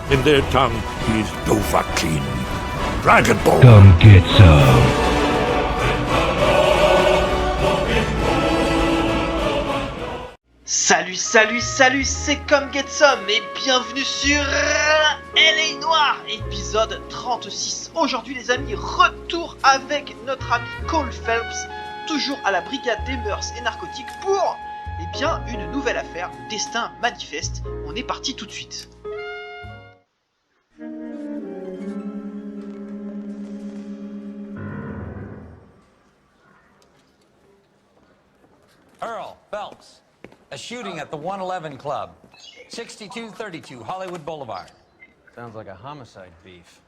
In their tongue, he's Dovahkiin. Dragon Ball. Come get some. Salut, c'est comme get some et bienvenue sur Noire, épisode 36. Aujourd'hui les amis, retour avec notre ami Cole Phelps, toujours à la Brigade des mœurs et narcotiques pour, une nouvelle affaire, Destin Manifeste. On est parti tout de suite. Earl Phelps. A shooting at the 111 Club, 6232 Hollywood Boulevard. Sounds like a homicide beef.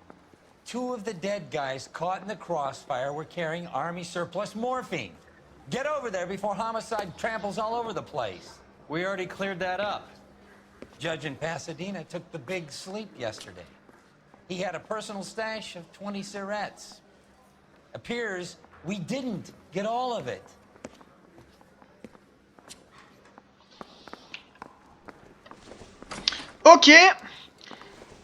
Two of the dead guys caught in the crossfire were carrying Army surplus morphine. Get over there before homicide tramples all over the place. We already cleared that up. Judge in Pasadena took the big sleep yesterday. He had a personal stash of 20 cigarettes. Appears we didn't get all of it. Ok.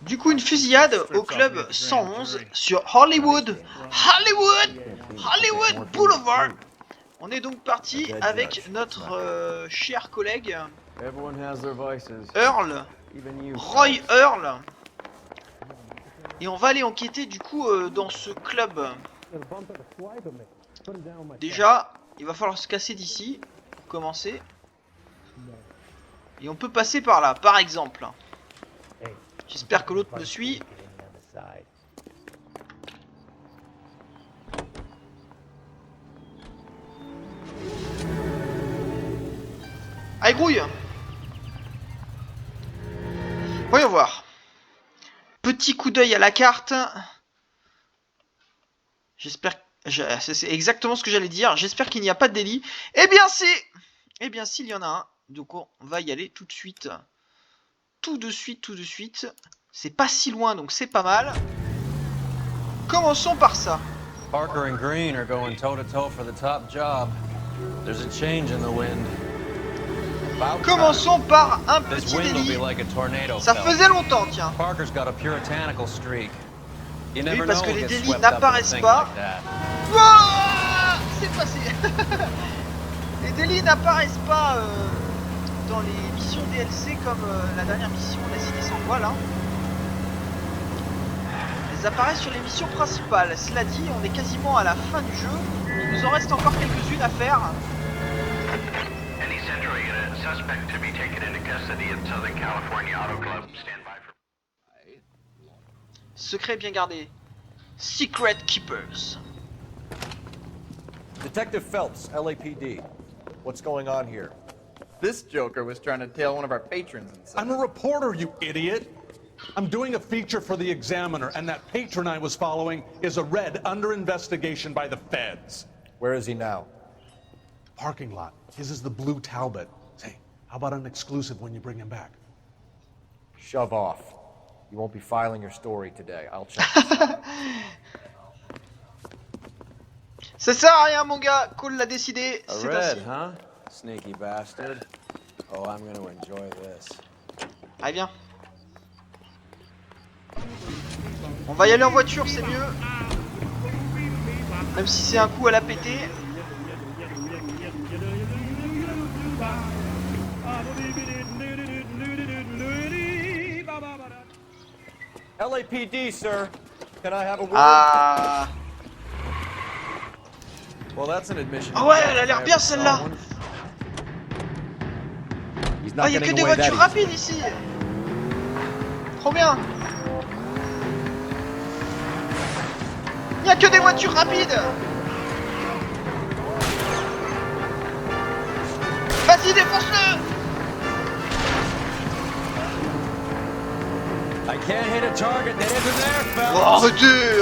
Du coup, une fusillade au club 111 sur Hollywood Boulevard. On est donc parti avec notre cher collègue Roy Earl. Et on va aller enquêter du coup dans ce club. Déjà, il va falloir se casser d'ici pour commencer. Et on peut passer par là, par exemple. J'espère que l'autre me suit. Allez, grouille. Voyons voir. Petit coup d'œil à la carte. J'espère... C'est exactement ce que j'allais dire. J'espère qu'il n'y a pas de délit. Eh bien si, il y en a un. Donc on va y aller tout de suite. Tout de suite. C'est pas si loin, donc c'est pas mal. Commençons par ça. Parker and Green are going toe-to-toe for the top job. There's a change in the wind. Commençons par un petit délit. Ça faisait longtemps, tiens. Parker's got a puritanical streak. Oui, parce que les délits n'apparaissent pas. Wouah, c'est passé. Les délits n'apparaissent pas dans les missions DLC comme la dernière mission, la cité sans voile. Hein. Elles apparaissent sur les missions principales. Cela dit, on est quasiment à la fin du jeu. Il nous en reste encore quelques-unes à faire. Secret bien gardé. Secret Keepers. Detective Phelps, LAPD. What's going on here? This joker was trying to tail one of our patrons inside. I'm a reporter, you idiot! I'm doing a feature for the Examiner, and that patron I was following is a red under investigation by the feds. Where is he now? Parking lot. His is the blue Talbot. Say, how about an exclusive when you bring him back? Shove off. You won't be filing your story today. I'll check this out. Ça sert à rien, mon gars. Cole l'a décidé. C'est ainsi. Huh? Sneaky bastard. Oh, I'm gonna enjoy this. Allez, viens. On va y aller en voiture, c'est mieux. Même si c'est un coup à la péter. LAPD, sir. Can I have a word? Ah. Well, that's an admission. Ah ouais, elle a l'air bien celle-là. Ah, y'a que des voitures rapides ici. Trop bien. Y'a que des voitures rapides. Vas-y, défonce-le. I can't hit a target that isn't there, Phelps. Oh,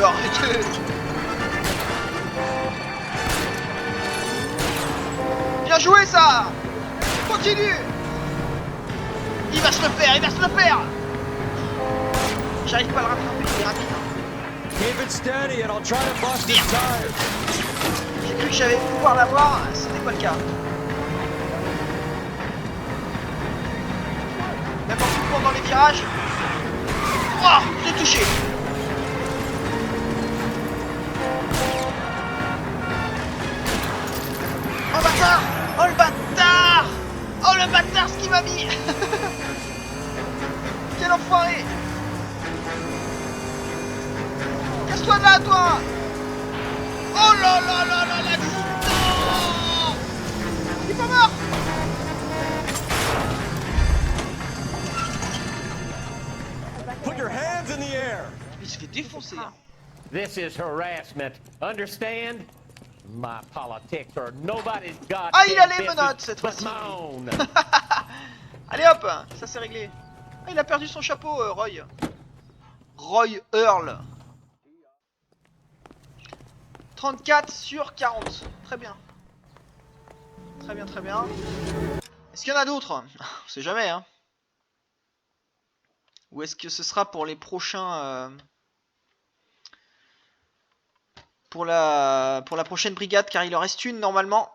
arrêtez. Bien joué ça. Continue. Il va se le faire. J'arrive pas à le rattraper, il est rapide. Keep it steady and I'll try to bust his tires. J'ai cru que j'allais pouvoir l'avoir, c'était pas le cas. Même en coupant dans les virages. Oh, je l'ai touché. Oh bâtard! Oh le bâtard! Oh le bâtard, ce qu'il m'a mis. Quel enfoiré! Casse-toi de là, toi! Oh là là là là, l'accident! Il est pas mort! Put your hands in the air. Il se fait défoncer. Hein. This is harassment. Understand? My politics are nobody's goddamn Ah, il a les business menottes cette but fois-ci. my own. Allez hop, ça c'est réglé. Ah, il a perdu son chapeau, Roy. Roy Earl. 34 sur 40. Très bien. Très bien, très bien. Est-ce qu'il y en a d'autres? On sait jamais, hein. Ou est-ce que ce sera pour les prochains... pour la prochaine brigade, car il en reste une normalement.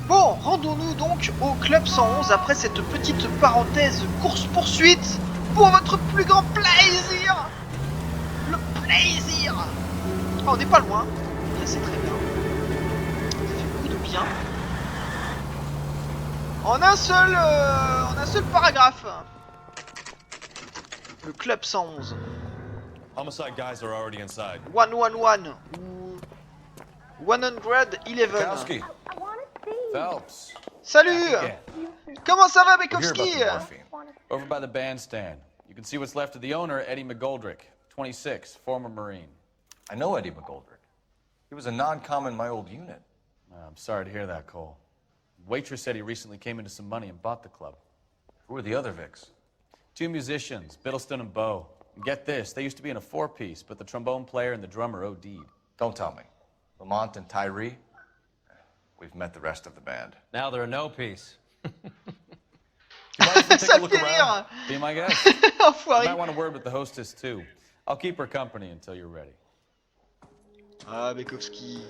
Bon, rendons-nous donc au club 111 après cette petite parenthèse course-poursuite pour votre plus grand plaisir. Le plaisir. Oh, on n'est pas loin. Bien, c'est très bien. Ça fait beaucoup de bien. En un seul paragraphe. Le club 111. Homicide guys are already inside. 111 ou 111. Kowski. Phelps. Salut. Comment ça va, We're here about Bekowski? the morphine. Over by the bandstand. You can see what's left of the owner, Eddie McGoldrick, 26, former Marine. I know Eddie McGoldrick. He was a non-com in my old unit. I'm sorry to hear that, Cole. Waitress said he recently came into some money and bought the club. Who are the other Vics? 2 musicians, Biddleston and Bow. And get this, they used to be in a 4-piece, but the trombone player and the drummer OD'd. Don't tell me. Lamont and Tyree? We've met the rest of the band. Now they're a no piece. Do you mind if we take Ça a me look fait around? rire. Be my guest. You Enfoiré. might want a word with the hostess, too. I'll keep her company until you're ready. Ah, Bekowski.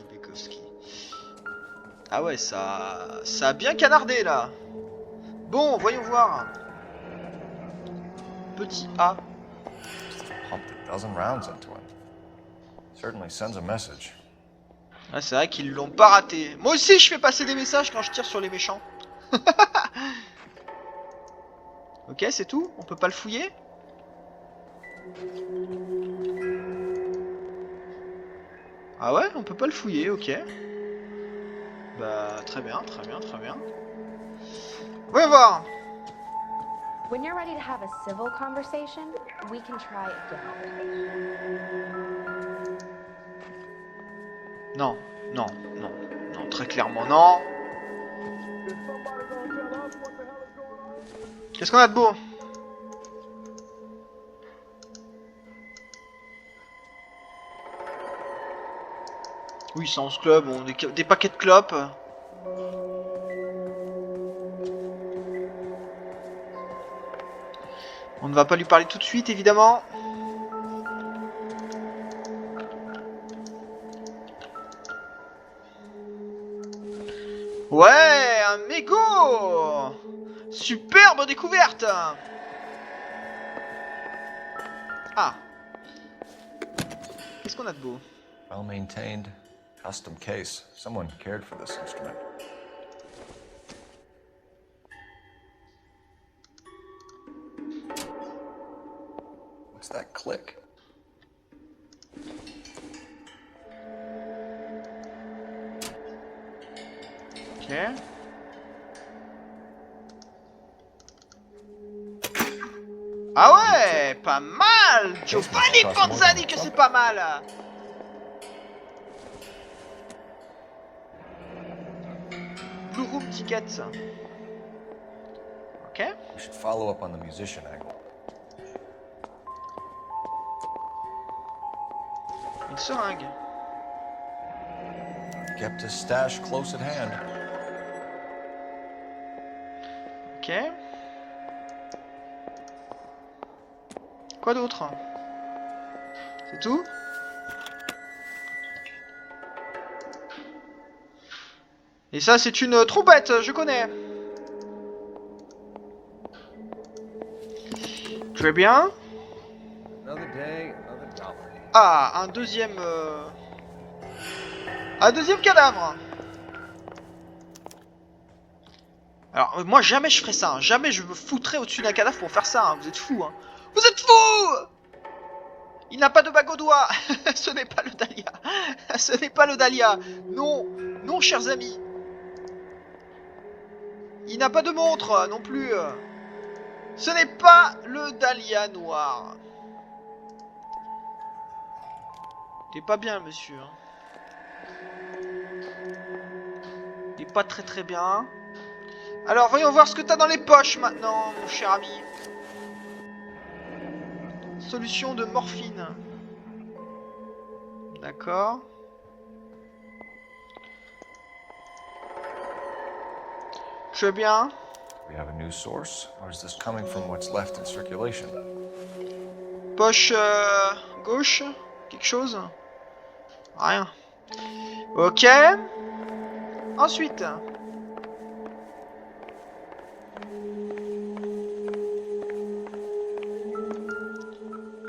Ah ouais, ça a bien canardé là. Bon, voyons voir. Petit A. Pumped a dozen rounds into it. Certainly sends a message. Ah, c'est vrai qu'ils l'ont pas raté. Moi aussi, je fais passer des messages quand je tire sur les méchants. Ok, c'est tout? On peut pas le fouiller? Ah ouais, on peut pas le fouiller, ok. Bah, très bien. Voyons voir. When you're ready to have a civil conversation, we can try again. Non, très clairement non. Qu'est-ce qu'on a de beau? Oui, c'est 11 clubs, bon, des paquets de clopes. On ne va pas lui parler tout de suite, évidemment. Ouais, un mégot! Superbe découverte! Ah. Qu'est-ce qu'on a de beau? Well maintained, custom case. Someone cared for this instrument. What's that click? Ok. Ah ouais, pas mal! Giovanni Panza dit que c'est pas mal! Blue Room Tickets. Ok. We should follow up on the musician angle. Une seringue. Kept his stash close at hand. Ok. Quoi d'autre? C'est tout? Et ça, c'est une trompette, je connais. Très bien. Another day, another dollar. Ah, un deuxième cadavre. Alors, moi, jamais je ferais ça. Hein. Jamais je me foutrais au-dessus d'un cadavre pour faire ça. Hein. Vous êtes fous. Hein. Vous êtes fous! Il n'a pas de bague au doigt. Ce n'est pas le dahlia. Ce n'est pas le dahlia. Non. Non, chers amis. Il n'a pas de montre non plus. Ce n'est pas le dahlia noir. T'es pas bien, monsieur. Hein. T'es pas très bien. Alors, voyons voir ce que t'as dans les poches maintenant, mon cher ami. Solution de morphine. D'accord. Très bien. We have a new source, or is this coming from what's left in circulation? Poche gauche. Quelque chose? Rien. Ok. Ensuite.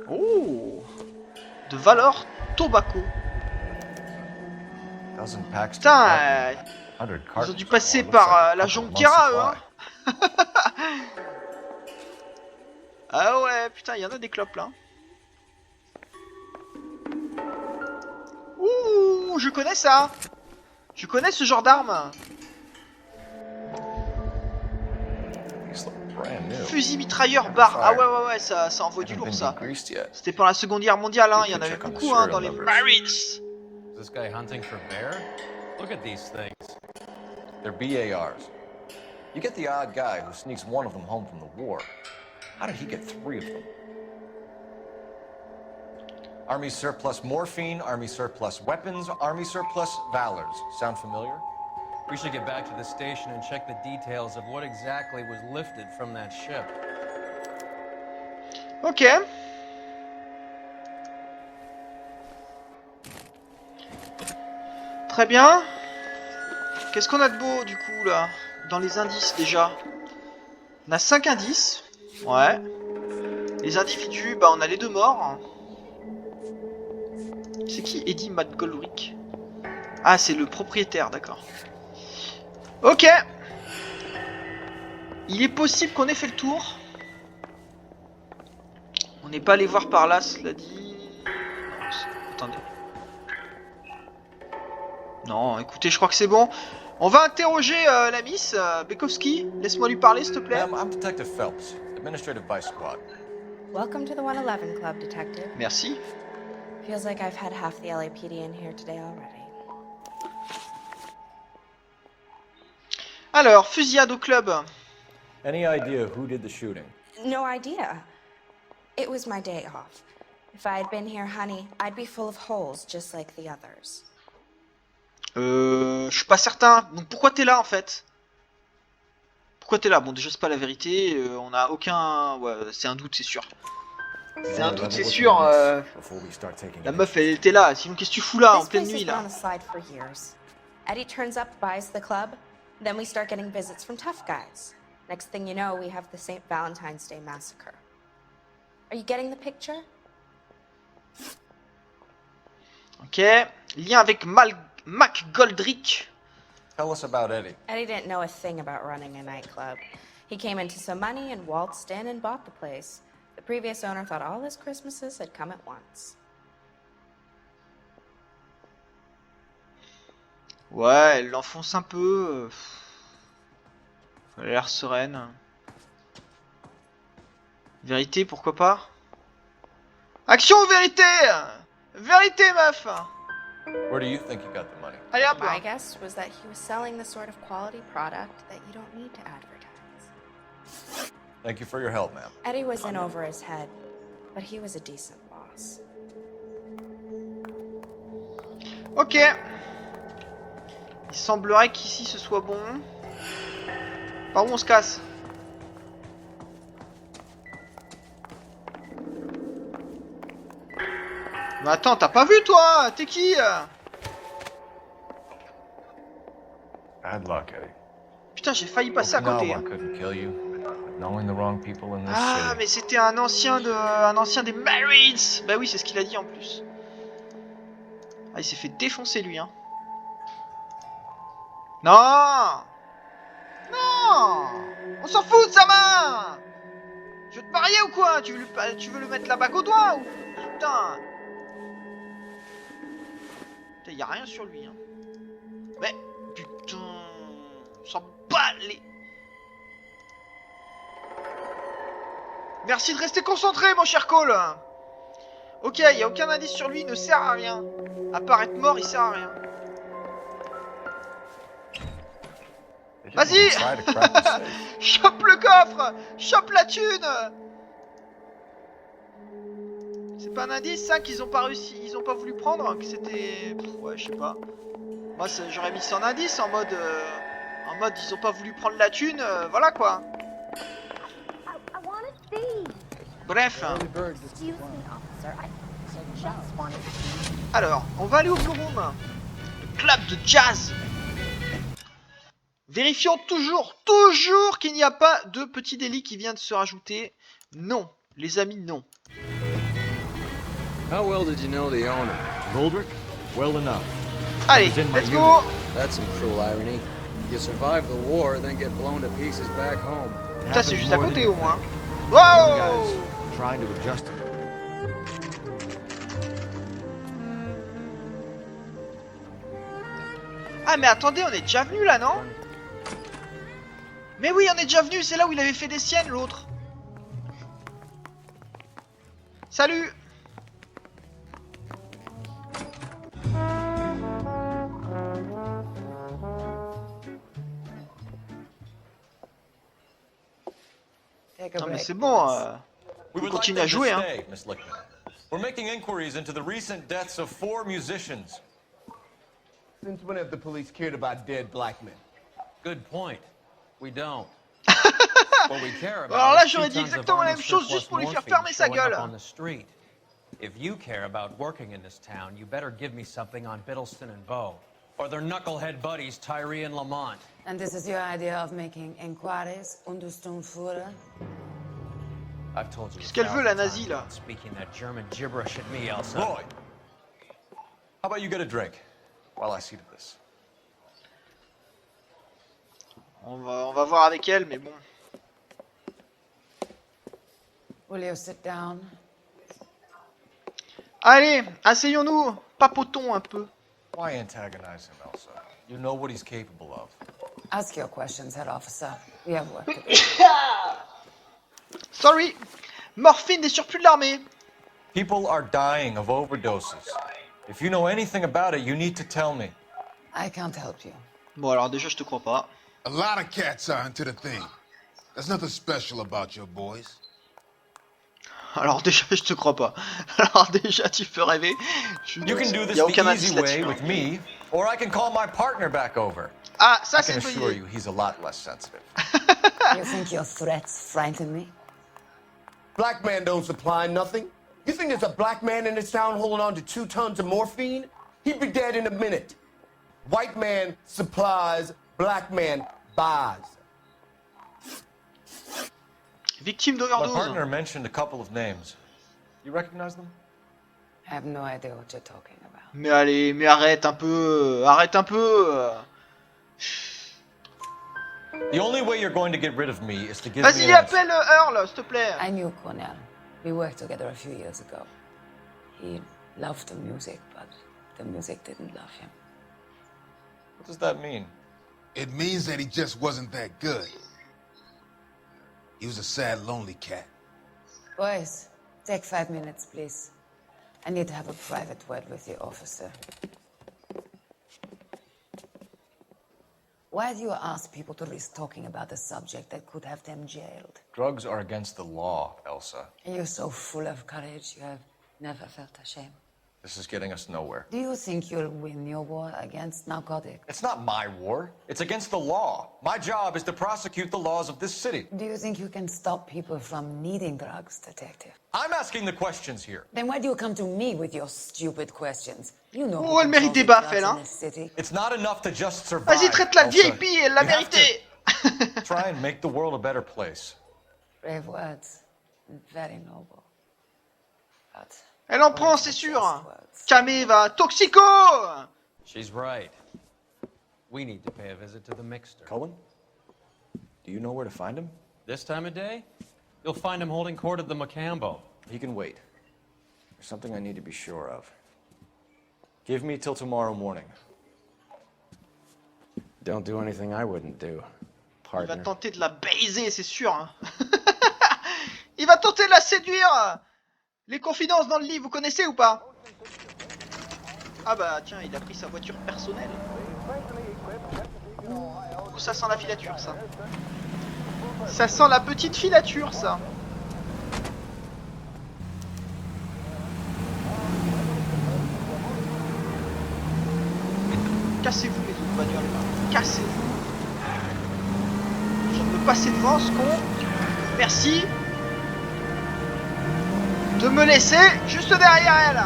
Oh. De valeur tobacco. Dozen packs. Putain, 100 ils ont cartons. dû passer Looks par like a la couple jonquière, eux, months' hein. supply. Ah ouais, putain, il y en a des clopes là. Ouh, je connais ça. Je connais ce genre d'arme. These look brand new. Fusil mitrailleur barre. Ah ouais, ça envoie du Haven't lourd been ça. degreased yet. C'était pour la Seconde Guerre mondiale, hein. Il y en You avait could check on the beaucoup hein, dans les serial Marines. Is this guy hunting for bear? Look at these things. They're BARs. You get the odd guy who sneaks one of them home from the war. How did he get 3 of them? Army surplus morphine, Army surplus weapons, Army surplus valors. Sound familiar? We should get back to the station and check the details of what exactly was lifted from that ship. Ok. Très bien. Qu'est-ce qu'on a de beau du coup là? Dans les indices déjà. On a 5 indices. Ouais. Les individus, bah on a les 2 morts. C'est qui Eddie McGolrick? Ah, c'est le propriétaire, d'accord. Ok. Il est possible qu'on ait fait le tour. On n'est pas allé voir par là, cela dit. Non, attendez. Non, écoutez, je crois que c'est bon. On va interroger la Miss Bekowski. Laisse-moi lui parler, s'il te plaît. I'm Detective Phelps, Administrative Vice Squad. Welcome to the 111 Club, Detective. Merci. Feels like I've had half the LAPD in here today already. Alors, fusillade au club. Any idea who did the shooting? No idea. It was my day off. If I had been here, honey, I'd be full of holes just like the others. Je suis pas certain. Donc pourquoi t'es là en fait? Pourquoi t'es là? Bon, déjà c'est pas la vérité. On a aucun. Ouais, c'est un doute, c'est sûr. C'est un doute, c'est sûr. La meuf, elle était là. Sinon, qu'est-ce que tu fous là en This pleine place nuit has been là? on the slide for years. Eddie turns up, buys the club, then we start getting visits from tough guys. Next thing you know, we have the St. Valentine's Day massacre. Are you getting the picture? Ok. Lien avec Mac Goldrick. Tell us about Eddie. Eddie didn't know a thing about running a nightclub. He came into some money and waltzed in and bought the place. The previous owner thought all his Christmases had come at once. Ouais, elle l'enfonce un peu. Elle a l'air sereine. Vérité, pourquoi pas? Action ou vérité? Vérité, meuf! Where do you think he got the money? Allez hop! My guess was that he was selling the sort of quality product that you don't need to advertise. Thank you for your help, ma'am. Eddie was in over his head, but he was a decent boss. Ok. Il semblerait qu'ici ce soit bon. Par où on se casse? Mais attends, t'as pas vu toi? T'es qui? Bad luck, Eddie. Putain, j'ai failli passer à côté. Okinawa Hein. couldn't kill you. Knowing the wrong people in this Ah, city. mais c'était un ancien des Marines. Bah oui, c'est ce qu'il a dit en plus. Ah, il s'est fait défoncer lui, hein. Non! Non! On s'en fout de sa main! Tu veux te marier ou quoi? Tu veux le mettre la bague au doigt ou... Putain! Putain, y a rien sur lui, hein. Mais, putain... On s'en bat les... Merci de rester concentré, mon cher Cole. Ok, y a aucun indice sur lui, il ne sert à rien. À part être mort, il sert à rien. Vas-y! Chope le coffre! Chope la thune! C'est pas un indice ça qu'ils ont pas réussi, ils ont pas voulu prendre, que c'était... Ouais, je sais pas. Moi j'aurais mis ça en indice en mode ils ont pas voulu prendre la thune, voilà quoi. Bref. Alors, on va aller au Blue Room. Le club de jazz. Vérifions toujours qu'il n'y a pas de petit délit qui vient de se rajouter. Non, les amis, non. How well did you know the owner? Goldrick? Well enough. Allez, let's go. That's some cruel irony. You survive the war, then get blown to pieces back home. Ça c'est juste à côté au moins. Wow! Trying to adjust it. Ah mais attendez, on est déjà venu là, non? Mais oui, on est déjà venu, c'est là où il avait fait des siennes l'autre. Salut! Non mais c'est bon, on continue à jouer hein. We're making inquiries into the recent deaths of 4 musicians. Since when have the police cared about dead black men? Good point. We don't. What we care about Alors là is j'aurais dit 2 tons of exactement la army même chose surplus juste pour lui faire morphine fermer sa showing up gueule. on the street. If you care about working in this town, you better give me something on Biddleston and Bow, or their knucklehead buddies Tyree and Lamont. And this is your idea of making inquiries, Unterstundenführer? I've told you. Qu'est-ce qu'elle veut la nazie là? Speaking that German gibberish at me, Elsa. Roy, how about you get a drink while I see to this? On va voir avec elle, mais bon. Will you sit down? Allez, asseyons-nous, papotons un peu. Why antagonize him, Elsa? You know what he's capable of. Ask your questions, head officer. We have work to do. Sorry. Morphine des surplus de l'armée. People are dying of overdoses. If you know anything about it, you need to tell me. I can't help you. Bon alors déjà je te crois pas. A lot of cats are into the thing. There's nothing special about your boys. Alors déjà je te crois pas. Alors déjà tu peux rêver. You can do this y a aucun the indice easy way là-dessus. with me, or I can call my partner back over. Ah ça I c'est can une bonne assure idée. you he's a lot less sensitive. You think your threats frighten me? Black man don't supply nothing. You think there's a black man in this town holding on to 2 tons of morphine? He'd be dead in a minute. White man supplies, black man buys. Victime My d'overdose. partner mentioned a couple of names. You recognize them? I have no idea what you're talking about. Mais allez, mais arrête un peu. Arrête un peu. The only way you're going to get rid of me is to give me Vas-y an answer. appelle Earl s'il te plaît. I knew Cornell. We worked together a few years ago. He loved the music, but the music didn't love him. What does that mean? It means that he just wasn't that good. He was a sad, lonely cat. Boys, take 5 minutes, please. I need to have a private word with the officer. Why do you ask people to risk talking about a subject that could have them jailed? Drugs are against the law, Elsa. You're so full of courage, you have never felt ashamed. This is getting us nowhere. Do you think you'll win your war against narcotics? It's not my war. It's against the law. My job is to prosecute the laws of this city. Do you think you can stop people from needing drugs, detective? I'm asking the questions here. Then why do you come to me with your stupid questions? You know Oh, elle mérite des baffes, elle, hein. It's not enough to just survive. Vas-y, traite la Elsa. VIP, elle l'a You have mérité. to try and make the world a better place. Brave words, very noble. But Elle en prend, c'est sûr. Camé va toxico. She's right. We need to pay a visit to the mixer. Cohen? Do you know where to find him? This time of day, you'll find him holding court at the Macambo. He can wait. There's something I need to be sure of. Give me till tomorrow morning. Don't do anything I wouldn't do, Il va partner. tenter de la baiser, c'est sûr. Hein. Il va tenter de la séduire. Les confidences dans le lit, vous connaissez ou pas? Ah bah tiens, il a pris sa voiture personnelle. Ouh, ça sent la filature, ça. Ça sent la petite filature, ça. Cassez-vous, les autres bagnoles, là. Cassez-vous. Je viens de me passer devant, ce con. Merci de me laisser juste derrière elle.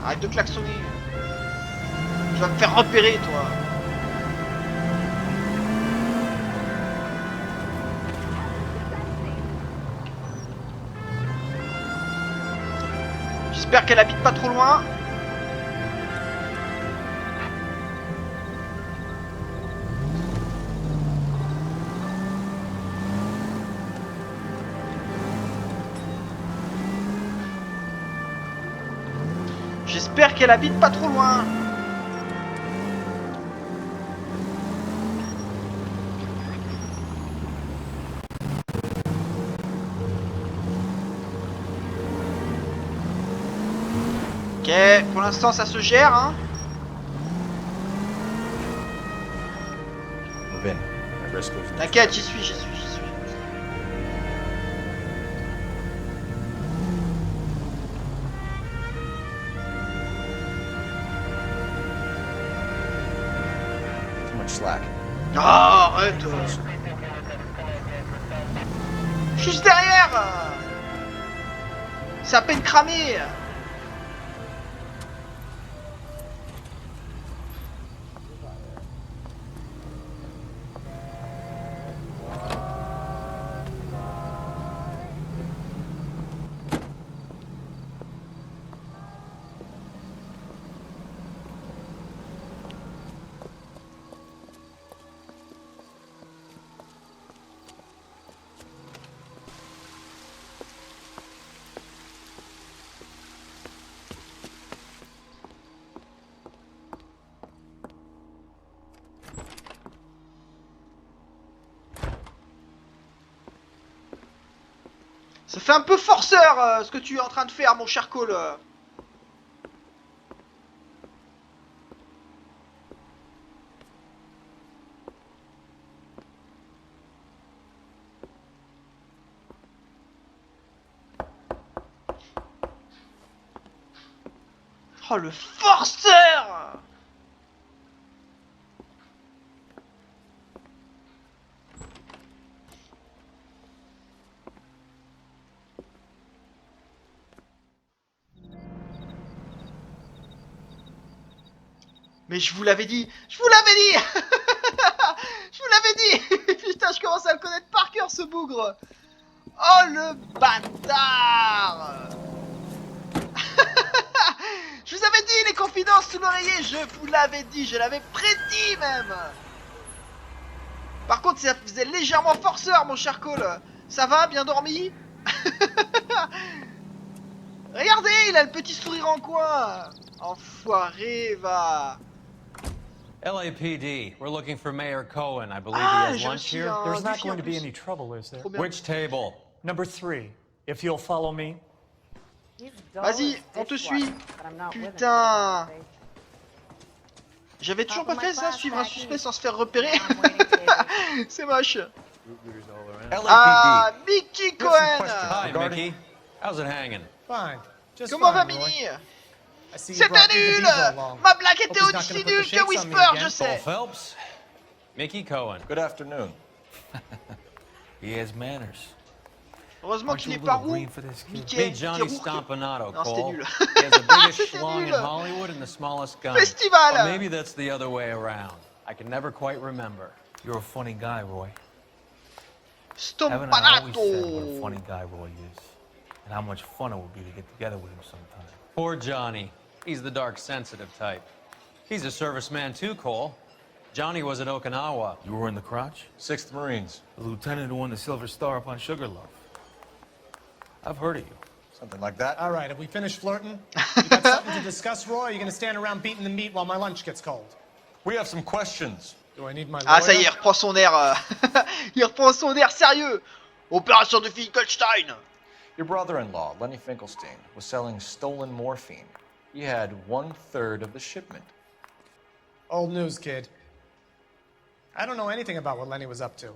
Arrête de klaxonner. Tu vas me faire repérer, toi. J'espère qu'elle habite pas trop loin. J'espère qu'elle habite pas trop loin. Ok, pour l'instant ça se gère, hein. Move in. At risk of- T'inquiète, j'y suis. Too much slack. Ah, arrête. Juste derrière. C'est à peine cramé. Ça fait un peu forceur ce que tu es en train de faire, mon cher Cole. Oh, le forceur! Mais je vous l'avais dit! Je vous l'avais dit! Je vous l'avais dit! Putain, je commence à le connaître par cœur, ce bougre! Oh, le bâtard! Je vous avais dit, les confidences sous l'oreiller! Je vous l'avais dit, je l'avais prédit même! Par contre, ça faisait légèrement forceur, mon cher Cole! Ça va, bien dormi? Regardez, il a le petit sourire en coin! Enfoiré, va! LAPD, we're looking for Mayor Cohen. I believe Ah, he has j'ai lunch reçu here. un There's not défi going en to be plus. any trouble, is there? Trop bien. Which table? Number 3, if you'll follow me. Vas-y, on te suit! Putain! J'avais toujours pas fait ça, suivre un suspect sans se faire repérer. C'est moche. Ah, Mickey Cohen! Hi, Mickey. How's it hanging? Fine. Just Comment va fine, Roy. Minnie? I see you C'était brought your nul! diva along. Ma blague était Hope he's not aussi gonna put nulle the que shakes on me Whisper, again. je sais. Cole Phelps? Mickey Cohen. Good afternoon. He has manners. Heureusement Aren't qu'il you est a pas little roux. green for this, kid? Mickey, Meet Johnny t'es roux. Stompanato, Non, c'était Cole. nul. He has the biggest C'était schlong in nul. Hollywood and the smallest gun. Festival. Or maybe that's the other way around. I can never quite remember. You're a funny guy, Roy. Haven't I always said what a funny guy Roy is? And how much fun it would be to get together with him sometime. Poor Johnny. He's the dark, sensitive type. He's a serviceman too, Cole. Johnny was at Okinawa. You were in the crotch? 6th Marines. The lieutenant who won the Silver Star up on Sugarloaf. I've heard of you. Something like that. All right, have we finished flirting? You got something to discuss, Roy? Or are you going to stand around beating the meat while my lunch gets cold? We have some questions. Do I need my lawyer? Ah ça y est, il reprend son air. Il reprend son air sérieux. Opération de Finkelstein. Your brother-in-law, Lenny Finkelstein, was selling stolen morphine. He had 1/3 of the shipment. Old news, kid. I don't know anything about what Lenny was up to.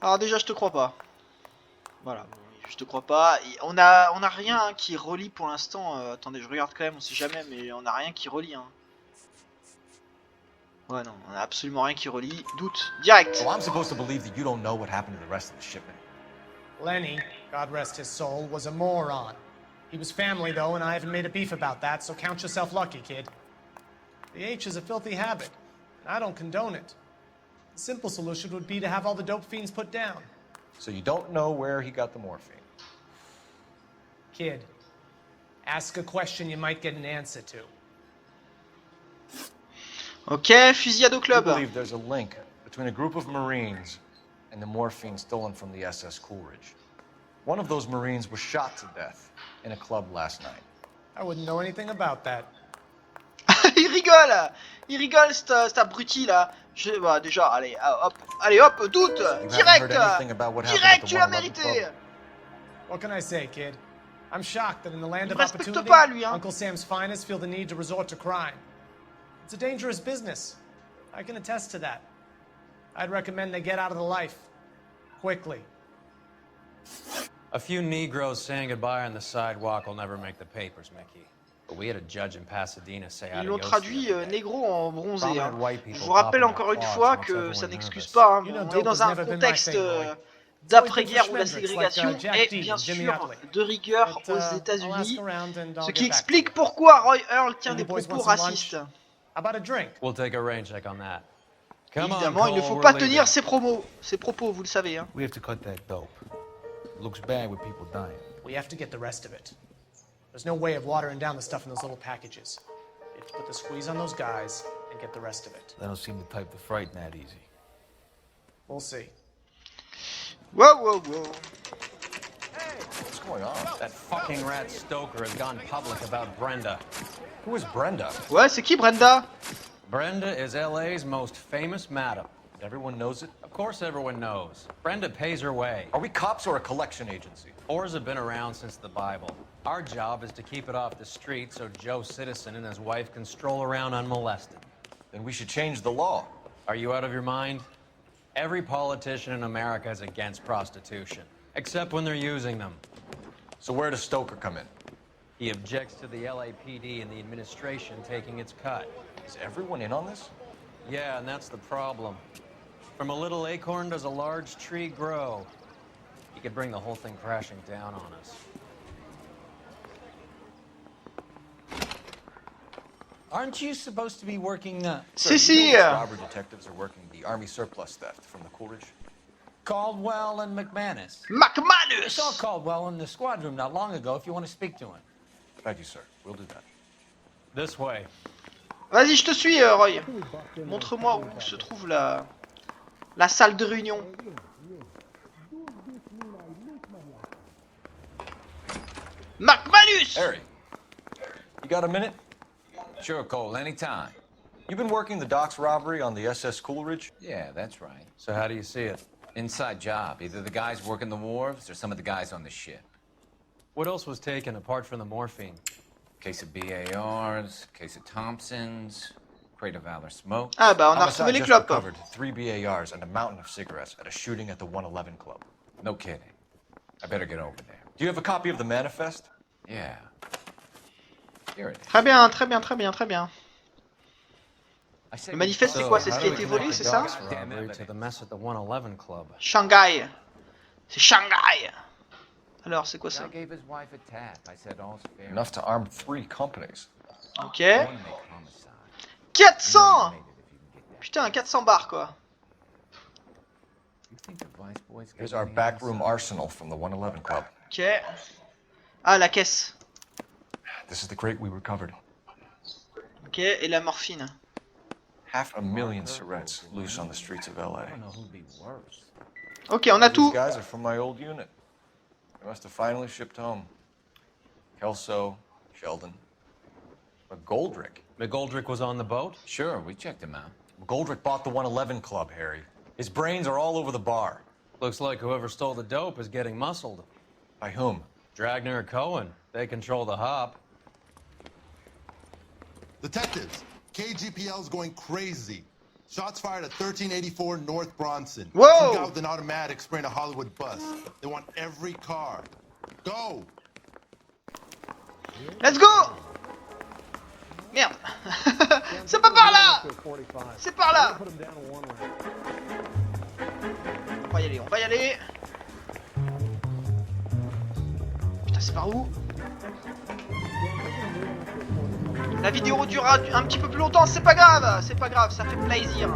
Alors déjà, je te crois pas. Voilà, je te crois pas. On a rien hein, qui relie pour l'instant. Attendez, je regarde quand même, on sait jamais, mais on a rien qui relie. Hein. Ouais, non, on a absolument rien qui relie. Doute, direct. So I'm supposed to believe that you don't know what happened to the rest of the shipment. Lenny, God rest his soul, was a moron. He was family, though, and I haven't made a beef about that, so count yourself lucky, kid. The H is a filthy habit, and I don't condone it. The simple solution would be to have all the dope fiends put down. So you don't know where he got the morphine? Kid, ask a question you might get an answer to. Ok, fusillade au I club. believe there's a link between a group of Marines and the morphine stolen from the SS Coolidge. One of those Marines was shot to death in a club last night. I wouldn't know anything about that. Il rigole cet abruti là. Bah, déjà, allez hop, doute, direct, tu l'as mérité. What can I say, kid? I'm shocked that in the land Il of respecte opportunity, pas lui, hein. Uncle Sam's finest feel the need to resort to crime. It's a dangerous business. I can attest to that. I'd recommend they get out of the life quickly. A few Negroes saying goodbye on the sidewalk will never make the papers, Mickey. But we had a judge in Pasadena say Ils l'ont adios traduit the other day. négro en bronzé. Hein. Prominent white people Je vous rappelle popping encore their une clogs fois makes que everyone ça n'excuse nervous. pas. Hein. You know, On est dope dans has un never been my contexte thing, Roy. d'après-guerre où la Like, ségrégation Jack est Dean bien and Jimmy sûr Utley. de rigueur But, aux I'll ask États-Unis, around and I'll ce get qui back to explique you. pourquoi Roy Earl tient And des you boys propos want some racistes. lunch? How about a drink? We'll take a rain check on that. Come Évidemment, on, il ne Cole, faut we're pas leaving. tenir ses propos, vous le savez. Hein. We have to cut that dope. It looks bad with people dying. We have to get the rest of it. There's no way of watering down the stuff in those little packages. You have to put the squeeze on those guys and get the rest of it. They don't seem the type to frighten that easy. We'll see. Whoa. What's going on? That fucking rat Stoker has gone public about Brenda. Who is Brenda? Ouais, c'est qui Brenda? Brenda is LA's most famous madam. Everyone knows it? Of course everyone knows. Brenda pays her way. Are we cops or a collection agency? Whores have been around since the Bible. Our job is to keep it off the street so Joe Citizen and his wife can stroll around unmolested. Then we should change the law. Are you out of your mind? Every politician in America is against prostitution, except when they're using them. So where does Stoker come in? He objects to the LAPD and the administration taking its cut. Is everyone in on this? Yeah, and that's the problem. From a little acorn does a large tree grow. He could bring the whole thing crashing down on us. Aren't you supposed to be working, Si. Robbery detectives are working the Army surplus theft from the Coolidge. Caldwell and McManus? I McManus! saw Caldwell in the squad room not long ago if you want to speak to him. Thank you, sir. We'll do that. This way. Vas-y, je te suis, Roy. Montre-moi où se trouve la salle de réunion. McManus! Harry, you got a minute? Sure, Cole, anytime. You've been working the docks robbery on the SS Coolidge? Yeah, that's right. So how do you see it? Inside job. Either the guys working the wharves or some of the guys on the ship. What else was taken apart from the morphine? Case of BARs, case of Thompsons, crate of Valor smoke. Ah bah on a Homicide retrouvé les just clopes. recovered 3 BARs and a mountain of cigarettes at a shooting at the 111 Club. No kidding. I better get over there. Do you have a copy of the manifest? Yeah. Here it is. Très bien. Le manifeste c'est quoi? C'est ce qui a été volé, c'est ça? Robbery to the mess at the 111 Club. Shanghai. C'est Shanghai. Alors, c'est quoi ça? I gave his wife a tap. I said all's fair. Enough to arm 3 companies. Ok. 400! Putain, 400 bars quoi. Here's our backroom arsenal from the 111 Club. Ok. Ah, la caisse. This is the crate we recovered. Ok, et la morphine. 500,000 cigarettes loose on the streets of LA. Ok, on a tout. These guys are from my old unit. They must have finally shipped home. Kelso, Sheldon. McGoldrick. McGoldrick was on the boat? Sure, we checked him out. McGoldrick bought the 111 Club, Harry. His brains are all over the bar. Looks like whoever stole the dope is getting muscled. By whom? Dragner or Cohen. They control the hop. Detectives, KGPL's going crazy. Shots fired at 1384 North Bronson. Whoa! Some guy with an automatic spraying a Hollywood bus. They want every car. Go! Let's go! Merde. C'est pas par là. C'est par là. On va y aller, on va y aller. Putain, c'est par où? La vidéo durera un petit peu plus longtemps, c'est pas grave, ça fait plaisir.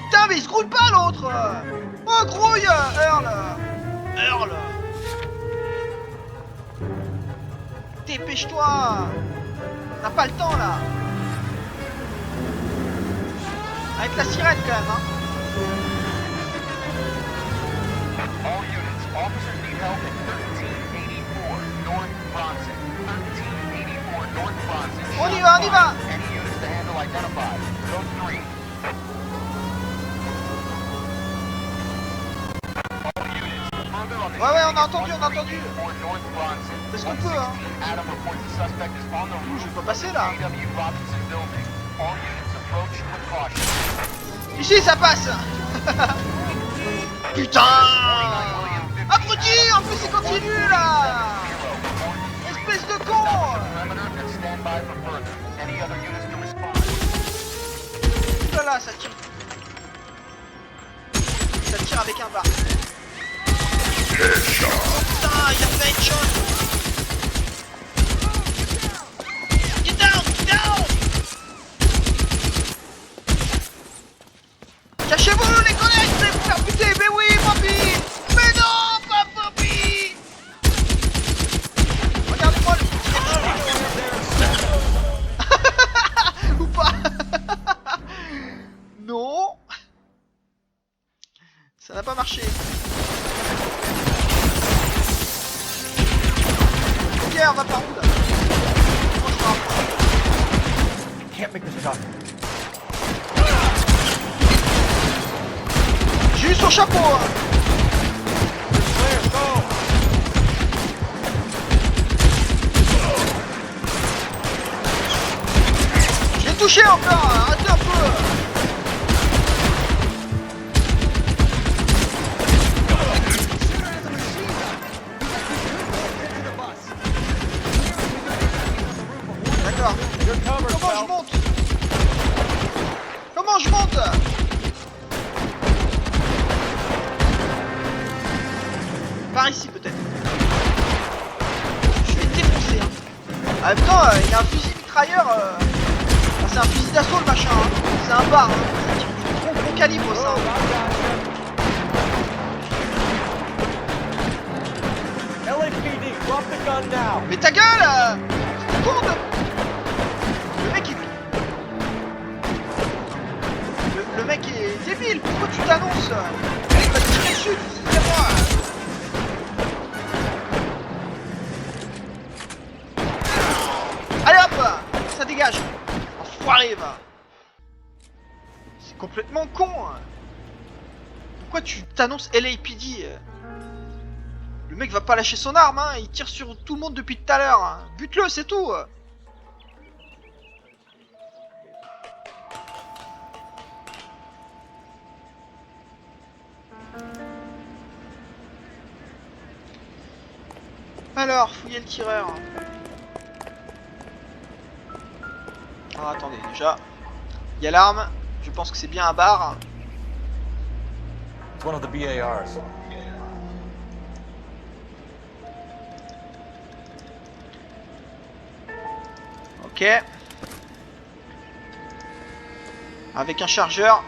Putain, mais il se roule pas l'autre. Oh, grouille, Earl. Dépêche-toi. On n'a pas le temps là. Avec la sirène quand même, hein. All units, officers need help at 1384 North Bronson. 1384 North Bronson. On y va, on y va. Any units to handle identified. Code 3. All units, further on the Ouais, on a entendu. North Bronson. Est-ce qu'on peut, hein? Adam reports the suspect is on the roof. Je vais pas passer là. AW Robinson building. All units approach with caution. Ici, ça passe. Putain. Abruti, en plus il continue là. Espèce de con. Ouh là, ça tire. Ça tire avec un bar. Putain, il a fait headshot. Get down, get down. Cachez-vous les collègues, vous allez vous faire buter. Mais oui, papy. Mais non, pas papy. Regardez-moi le... Ou pas. Non. Ça n'a pas marché. Ok, on va par où là? Moi, je me rapproche. Can't make this shot. J'ai eu son chapeau hein. Je l'ai touché encore, arrêtez un peu. D'accord. Comment je monte? Comment je monte? Par ici peut-être. Je vais défoncer hein. En même temps il y a un fusil mitrailleur enfin, c'est un fusil d'assaut le machin hein. C'est un bar hein. Ça tire du gros calibre ça LAPD, drop the gun now. Mais ta gueule c'est con de... Le mec il... Le mec est débile. Pourquoi tu t'annonces? Il va te tirer dessus, c'est moi. Allez hop, ça dégage. Enfoiré va. C'est complètement con. Pourquoi tu t'annonces LAPD? Le mec va pas lâcher son arme, hein. Il tire sur tout le monde depuis tout à l'heure. Bute-le, c'est tout. Alors, fouillez le tireur. Ah, attendez, déjà. Il y a l'arme. Je pense que c'est bien un bar. It's one of the BARs. Ok. Avec un chargeur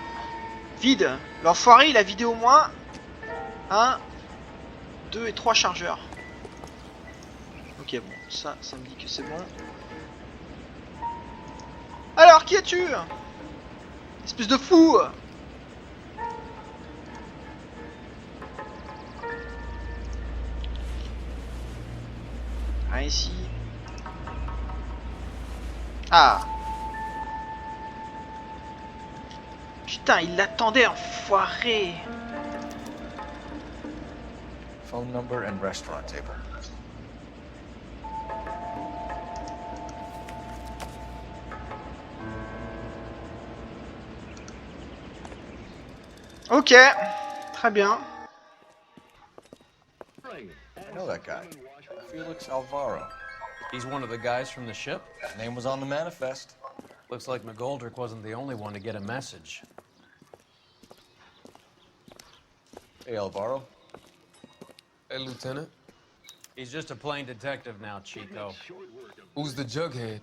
vide. L'enfoiré, il a vidé au moins 1, 2 et 3 chargeurs. Ok, bon, ça me dit que c'est bon. Alors, qui es-tu? Espèce de fou! Ah, ici. Ah! Putain, il l'attendait, enfoiré! Phone number and restaurant table. Ok, très bien. I know that guy. Felix Alvaro. He's one of the guys from the ship? His name was on the manifest. Looks like McGoldrick wasn't the only one to get a message. Hey, Alvaro. Hey, Lieutenant. He's just a plain detective now, Chico. Who's the jughead?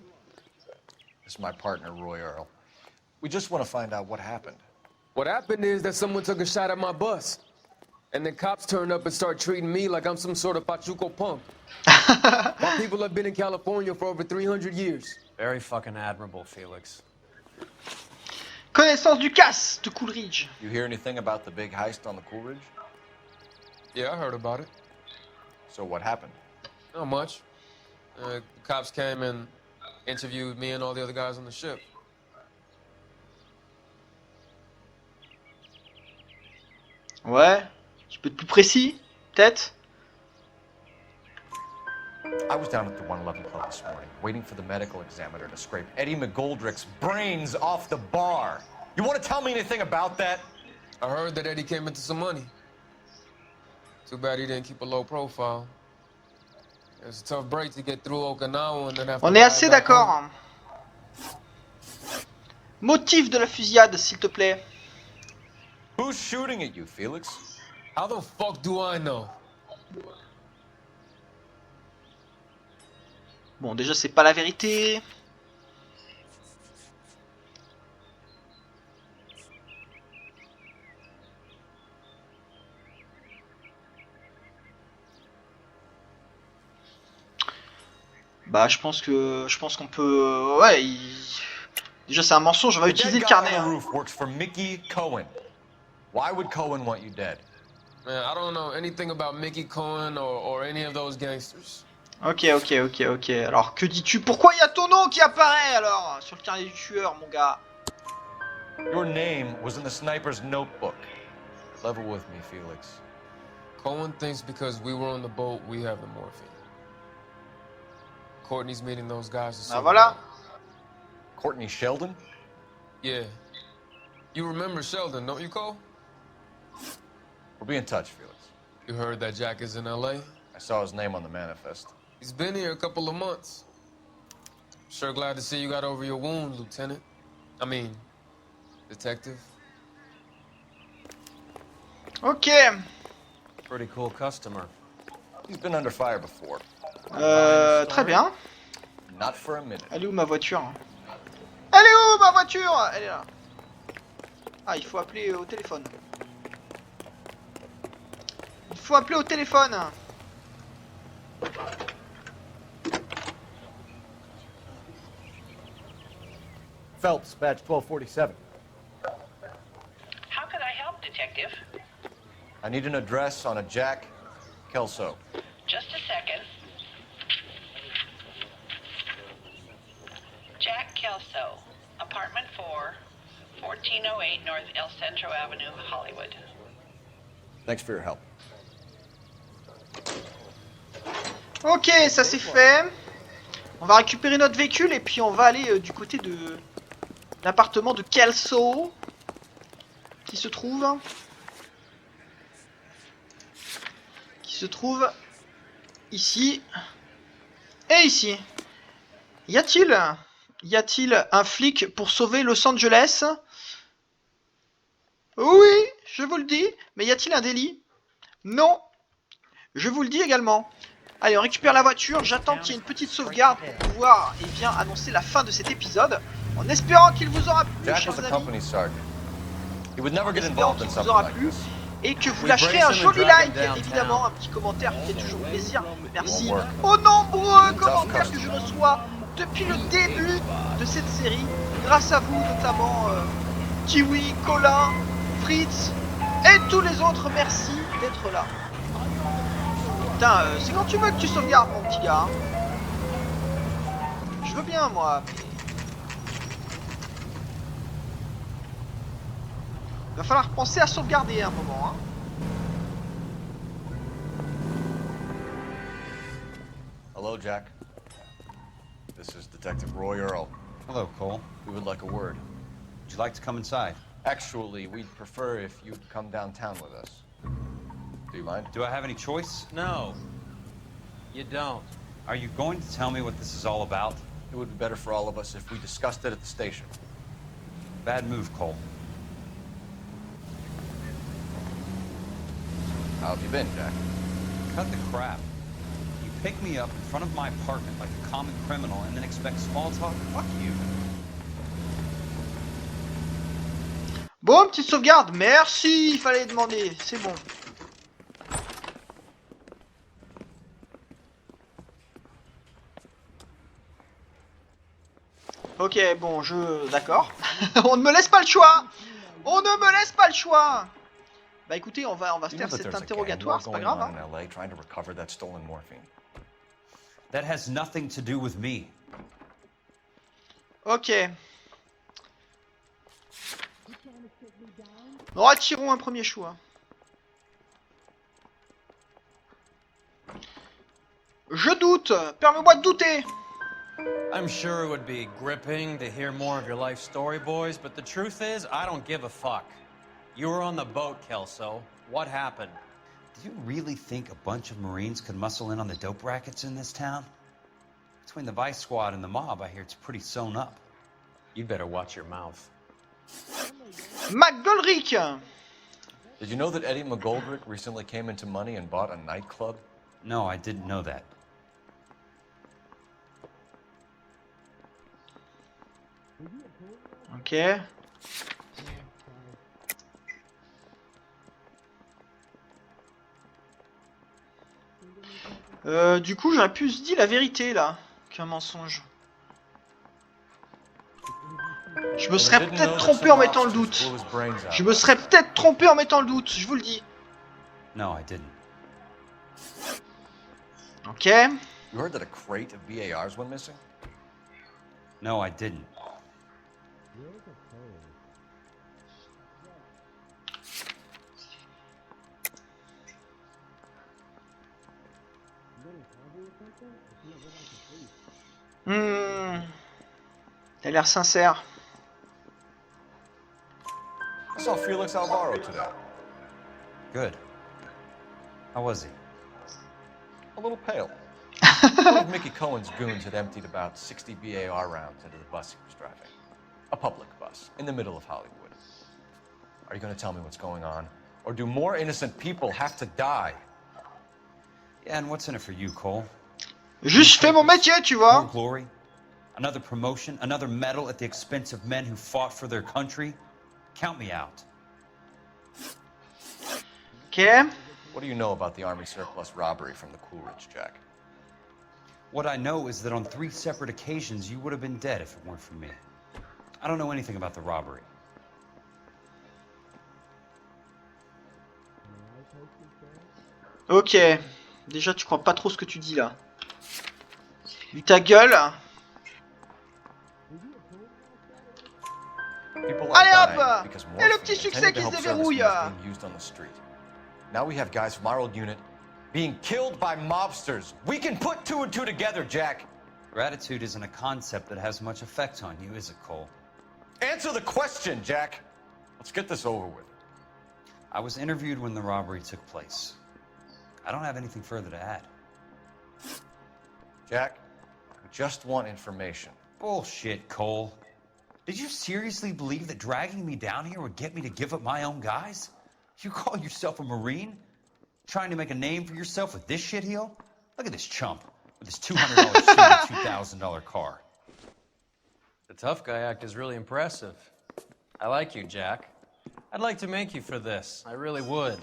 This is my partner, Roy Earl. We just want to find out what happened. What happened is that someone took a shot at my bus. And then cops turned up and start treating me like I'm some sort of Pachuco punk. My people have been in California for over 300 years. Very fucking admirable, Felix. Connaissance du casse de Coolidge. You hear anything about the big heist on the Coolidge? Yeah, I heard about it. So what happened? Not much. The cops came and interviewed me and all the other guys on the ship. Ouais, tu peux être plus précis, peut-être? I was down at the 111 Club this morning, waiting for the medical examiner to scrape Eddie McGoldrick's brains off the bar. You want to tell me anything about that? I heard that Eddie came into some money. Too bad he didn't keep a low profile. It's a tough break to get through Okinawa and then have to On est assez d'accord. Motif de la fusillade, s'il te plaît. Who's shooting at you, Felix? How the fuck do I know? Bon, déjà, c'est pas la vérité. Bah, je pense qu'on peut. Ouais, déjà, c'est un mensonge. On va utiliser le carnet. The roof works for Mickey Cohen. Why would Cohen want you dead? Man, I don't know anything about Mickey Cohen or any of those gangsters. Ok. Alors, que dis-tu? Pourquoi il y a ton nom qui apparaît, alors, sur le carnet du tueur, mon gars? Your name was in the sniper's notebook. Level with me, Felix. Cohen thinks because we were on the boat, we have the morphine. Courtney's meeting those guys. Ah, voilà. Courtney Sheldon? Yeah. You remember Sheldon, don't you, Cole? We'll be in touch, Felix. You heard that Jack is in LA? I saw his name on the manifest. He's been here a couple of months. Sure glad to see you got over your wound, Lieutenant. I mean, Detective. Ok. Pretty cool customer. He's been under fire before. Très bien. Not for a minute. Elle est où ma voiture? Elle est où ma voiture? Elle est là. Ah, il faut appeler au téléphone. Il faut appeler au téléphone. Phelps, badge 1247. How can I help, Detective? I need an address on a Jack Kelso. Just a second. Jack Kelso, apartment 4, 1408 North El Centro Avenue, Hollywood. Thanks for your help. Ok, ça c'est fait. On va récupérer notre véhicule et puis on va aller du côté de l'appartement de Kelso qui se trouve ici et ici. Y a-t-il un flic pour sauver Los Angeles? Oui, je vous le dis. Mais y a-t-il un délit? Non. Je vous le dis également. Allez, on récupère la voiture, j'attends qu'il y ait une petite sauvegarde pour pouvoir annoncer la fin de cet épisode, en espérant qu'il vous aura plu, Jack chers was a amis. company sergeant. He would never En get espérant involved in qu'il vous something aura like plu, this. et que vous lâcherez un joli like, évidemment, un petit commentaire qui fait toujours plaisir. Merci aux nombreux commentaires que je reçois depuis le début de cette série, grâce à vous notamment Kiwi, Colin, Fritz et tous les autres, merci d'être là. Putain, c'est quand tu veux que tu sauvegardes mon petit gars. Hein. Je veux bien moi. Va falloir penser à sauvegarder à un moment. Hein. Hello, Jack. This is Detective Roy Earl. Hello, Cole. We would like a word. Would you like to come inside? Actually, we'd prefer if you'd come downtown with us. Do you mind? Do I have any choice? No, you don't. Are you going to tell me what this is all about? It would be better for all of us if we discussed it at the station. Bad move, Cole. How have you been, Jack? Cut the crap. You pick me up in front of my apartment like a common criminal and then expect small talk? Fuck you. Bon, petite sauvegarde, merci, il fallait demander, c'est bon. Ok, bon, d'accord. On ne me laisse pas le choix. On ne me laisse pas le choix. Bah écoutez, on va se faire cet interrogatoire, c'est pas grave. Hein. That has nothing to do with me. Ok. Retirons un premier choix. Je doute. Permets-moi de douter. I'm sure it would be gripping to hear more of your life story, boys, but the truth is, I don't give a fuck. You were on the boat, Kelso. What happened? Do you really think a bunch of Marines could muscle in on the dope rackets in this town? Between the Vice Squad and the mob, I hear it's pretty sewn up. You'd better watch your mouth. McGoldrick! Did you know that Eddie McGoldrick recently came into money and bought a nightclub? No, I didn't know that. Ok. Du coup, j'aurais pu se dire la vérité là, qu'un mensonge. Je me serais peut-être trompé en mettant le doute. Je me serais peut-être trompé en mettant le doute, je vous le dis. No, I didn't. Ok. You heard that a crate of BARs went missing? No, I didn't. T'as l'air sincère. I saw Felix Alvaro today. Good. How was he? A little pale. One of Mickey Cohen's goons had emptied about 60 BAR rounds into the bus he was driving. A public bus, in the middle of Hollywood. Are you going to tell me what's going on? Or do more innocent people have to die? Yeah, and what's in it for you, Cole? Juste fais mon métier, tu vois. More glory? Another promotion? Another medal at the expense of men who fought for their country? Count me out. Okay. What do you know about the Army surplus robbery from the Coolidge, Jack? What I know is that on 3 separate occasions you would have been dead if it weren't for me. I don't know anything about the robbery. Ok. Déjà, tu crois pas trop ce que tu dis là. Vu ta gueule. Allez hop! Et le petit succès qui se déverrouille. Now we have guys from our old unit being killed by mobsters. We can put 2 and 2 together, Jack. Gratitude isn't a concept that has much effect on you, is it, Cole? Answer the question, Jack. Let's get this over with. I was interviewed when the robbery took place. I don't have anything further to add. Jack, we just want information. Bullshit, Cole. Did you seriously believe that dragging me down here would get me to give up my own guys? You call yourself a Marine? Trying to make a name for yourself with this shitheel? Look at this chump with his $200 suit and $2,000 car. The tough guy act is really impressive. I like you, Jack. I'd like to make you for this. I really would.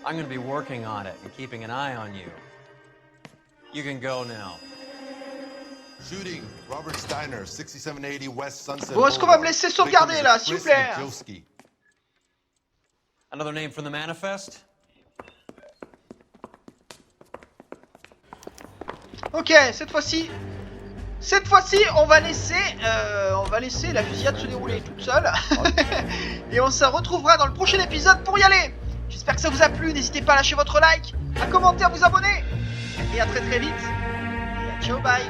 I'm going to be working on it and keeping an eye on you. You can go now. Shooting, Robert Steiner, 6780 West Sunset Bon, est-ce qu'on va me laisser sauvegarder là, s'il vous plaît? Another name from the manifest? Ok, cette fois-ci, on va laisser la fusillade se dérouler toute seule. Et on se retrouvera dans le prochain épisode pour y aller. J'espère que ça vous a plu. N'hésitez pas à lâcher votre like, à commenter, à vous abonner. Et à très très vite. Et à ciao, bye.